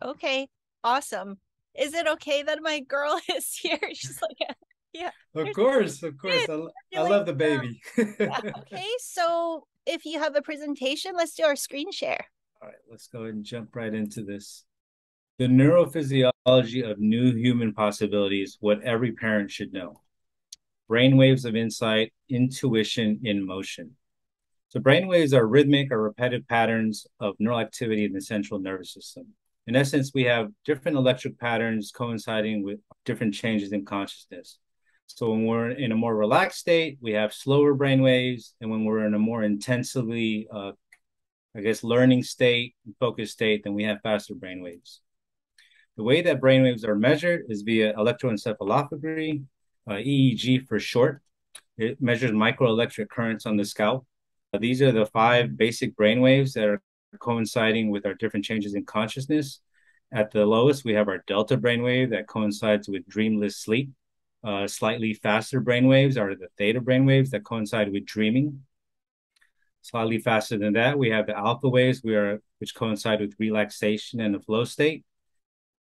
Okay, awesome. Is it okay that my girl is here? She's like, yeah. Of course, of course. I Like, love the baby. yeah. Okay, so if you have a presentation, let's do our screen share. All right, let's go ahead and jump right into this. The neurophysiology of new human possibilities, what every parent should know. Brainwaves of insight, intuition in motion. So brainwaves are rhythmic or repetitive patterns of neural activity in the central nervous system. In essence, we have different electric patterns coinciding with different changes in consciousness. So when we're in a more relaxed state, we have slower brainwaves, and when we're in a more intensely, learning state, focused state, then we have faster brainwaves. The way that brainwaves are measured is via electroencephalography, EEG for short. It measures microelectric currents on the scalp. These are the 5 basic brainwaves that are coinciding with our different changes in consciousness. At the lowest, we have our delta brainwave that coincides with dreamless sleep. Slightly faster brainwaves are the theta brainwaves that coincide with dreaming. Slightly faster than that, we have the alpha waves, which coincide with relaxation and the flow state.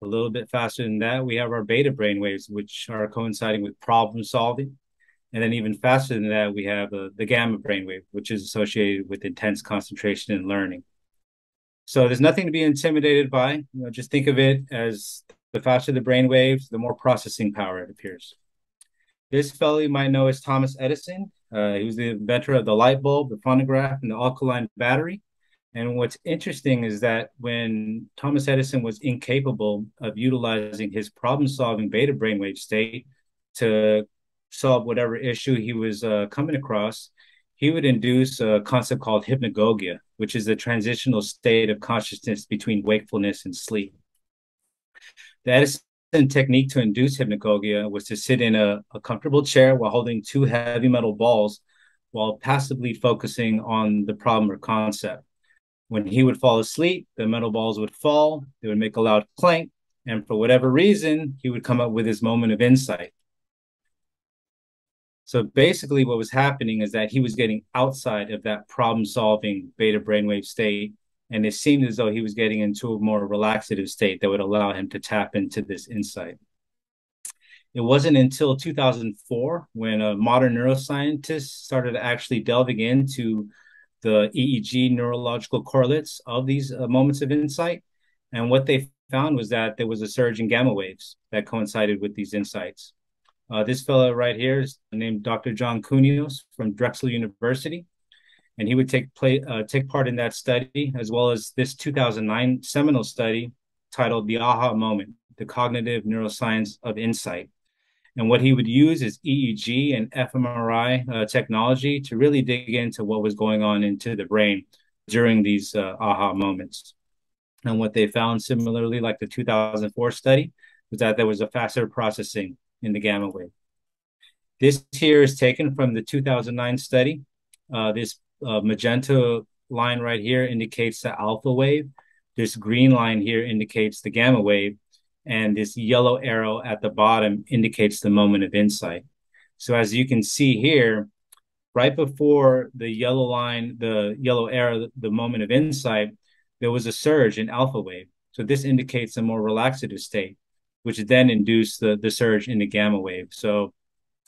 A little bit faster than that, we have our beta brainwaves, which are coinciding with problem solving. And then even faster than that, we have the gamma brainwave, which is associated with intense concentration and learning. So there's nothing to be intimidated by. Just think of it as the faster the brainwaves, the more processing power it appears. This fellow you might know as Thomas Edison. He was the inventor of the light bulb, the phonograph, and the alkaline battery. And what's interesting is that when Thomas Edison was incapable of utilizing his problem-solving beta brainwave state to solve whatever issue he was coming across, he would induce a concept called hypnagogia, which is the transitional state of consciousness between wakefulness and sleep. The Edison technique to induce hypnagogia was to sit in a comfortable chair while holding 2 heavy metal balls while passively focusing on the problem or concept. When he would fall asleep, the metal balls would fall, they would make a loud clank, and for whatever reason, he would come up with his moment of insight. So basically what was happening is that he was getting outside of that problem-solving beta brainwave state, and it seemed as though he was getting into a more relaxative state that would allow him to tap into this insight. It wasn't until 2004 when modern neuroscientists started actually delving into the EEG neurological correlates of these moments of insight. And what they found was that there was a surge in gamma waves that coincided with these insights. This fellow right here is named Dr. John Cunios from Drexel University, and he would take part in that study, as well as this 2009 seminal study titled The Aha Moment, the Cognitive Neuroscience of Insight. And what he would use is EEG and fMRI technology to really dig into what was going on into the brain during these aha moments. And what they found, similarly like the 2004 study, was that there was a faster processing in the gamma wave. This here is taken from the 2009 study. This magenta line right here indicates the alpha wave. This green line here indicates the gamma wave. And this yellow arrow at the bottom indicates the moment of insight. So as you can see here, right before the yellow line, the yellow arrow, the moment of insight, there was a surge in alpha wave. So this indicates a more relaxative state, which then induced the surge in the gamma wave. So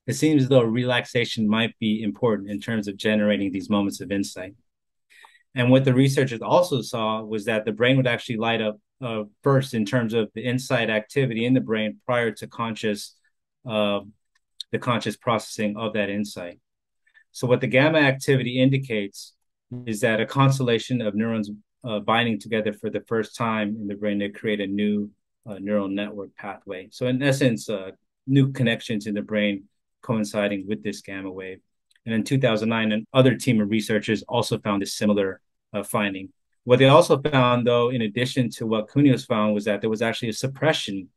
it seems as though relaxation might be important in terms of generating these moments of insight. And what the researchers also saw was that the brain would actually light up first in terms of the insight activity in the brain prior to the conscious processing of that insight. So what the gamma activity indicates is that a constellation of neurons binding together for the first time in the brain to create a new neural network pathway. So in essence, new connections in the brain coinciding with this gamma wave. And in 2009, another team of researchers also found a similar finding, What they also found, though, in addition to what Cunio's found, was that there was actually a suppression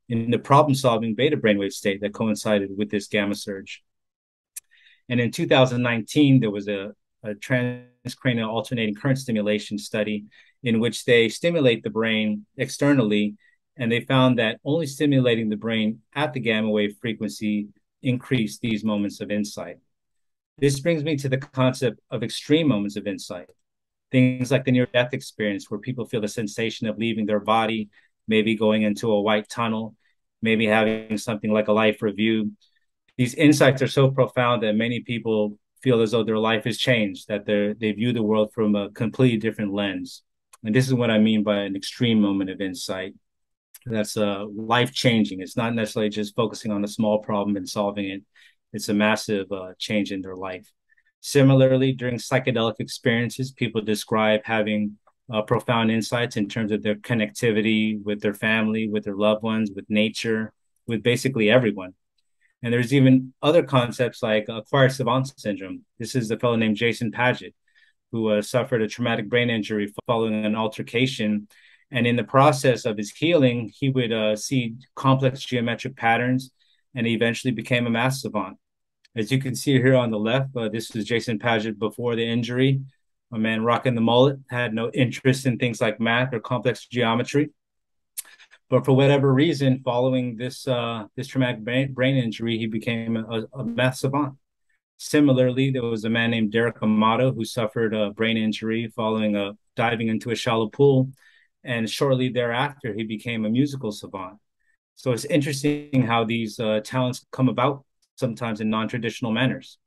in the problem-solving beta brainwave state that coincided with this gamma surge. And in 2019, there was a transcranial alternating current stimulation study in which they stimulate the brain externally, and they found that only stimulating the brain at the gamma wave frequency increased these moments of insight. This brings me to the concept of extreme moments of insight. Things like the near-death experience, where people feel the sensation of leaving their body, maybe going into a white tunnel, maybe having something like a life review. These insights are so profound that many people feel as though their life has changed, that they view the world from a completely different lens. And this is what I mean by an extreme moment of insight. That's life-changing. It's not necessarily just focusing on a small problem and solving it. It's a massive change in their life. Similarly, during psychedelic experiences, people describe having profound insights in terms of their connectivity with their family, with their loved ones, with nature, with basically everyone. And there's even other concepts like acquired savant syndrome. This is a fellow named Jason Paget, who suffered a traumatic brain injury following an altercation. And in the process of his healing, he would see complex geometric patterns, and he eventually became a math savant. As you can see here on the left, this is Jason Paget before the injury. A man rocking the mullet, had no interest in things like math or complex geometry. But for whatever reason, following this traumatic brain injury, he became a math savant. Similarly, there was a man named Derek Amato who suffered a brain injury following diving into a shallow pool. And shortly thereafter, he became a musical savant. So it's interesting how these talents come about sometimes in non-traditional manners.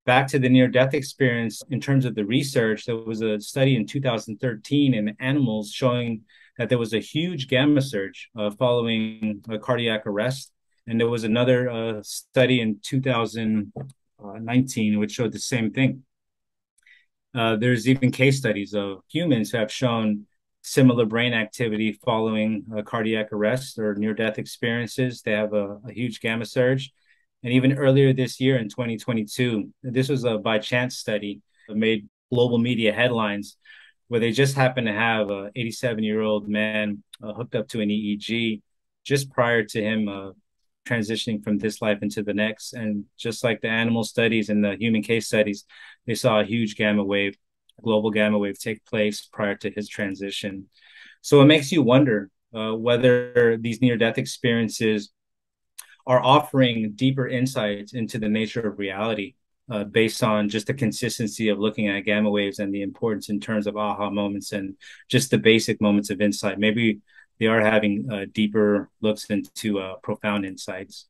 Back to the near-death experience, in terms of the research, there was a study in 2013 in animals showing that there was a huge gamma surge following a cardiac arrest. And there was another study in 2019 which showed the same thing. There's even case studies of humans who have shown similar brain activity following a cardiac arrest or near-death experiences. They have a huge gamma surge. And even earlier this year in 2022, this was a by chance study that made global media headlines, where they just happened to have an 87-year-old man hooked up to an EEG just prior to him transitioning from this life into the next. And just like the animal studies and the human case studies, they saw a huge global gamma wave take place prior to his transition. So it makes you wonder whether these near-death experiences are offering deeper insights into the nature of reality based on just the consistency of looking at gamma waves and the importance in terms of aha moments and just the basic moments of insight. Maybe they are having deeper looks into profound insights.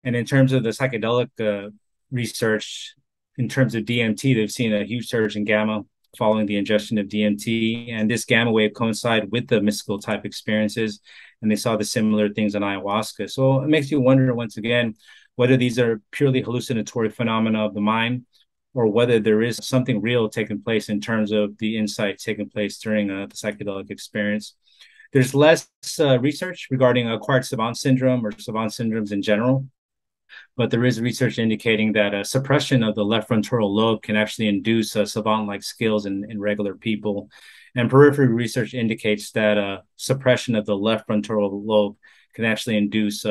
And in terms of the psychedelic research, in terms of DMT, they've seen a huge surge in gamma following the ingestion of DMT. And this gamma wave coincided with the mystical type experiences. And they saw the similar things in ayahuasca. So it makes you wonder, once again, whether these are purely hallucinatory phenomena of the mind, or whether there is something real taking place in terms of the insight taking place during the psychedelic experience. There's less research regarding acquired savant syndrome or savant syndromes in general, but there is research indicating that a suppression of the left frontal lobe can actually induce savant-like skills in regular people. And periphery research indicates that suppression of the left frontal lobe can actually induce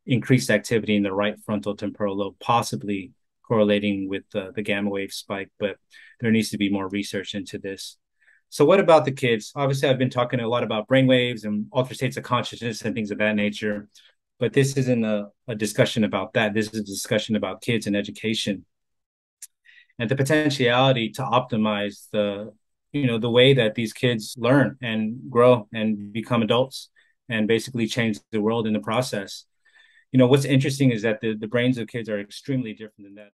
increased activity in the right frontal temporal lobe, possibly correlating with the gamma wave spike, but there needs to be more research into this. So what about the kids? Obviously, I've been talking a lot about brainwaves and altered states of consciousness and things of that nature, but this isn't a discussion about that. This is a discussion about kids and education and the potentiality to optimize the way that these kids learn and grow and become adults and basically change the world in the process. What's interesting is that the brains of kids are extremely different than that.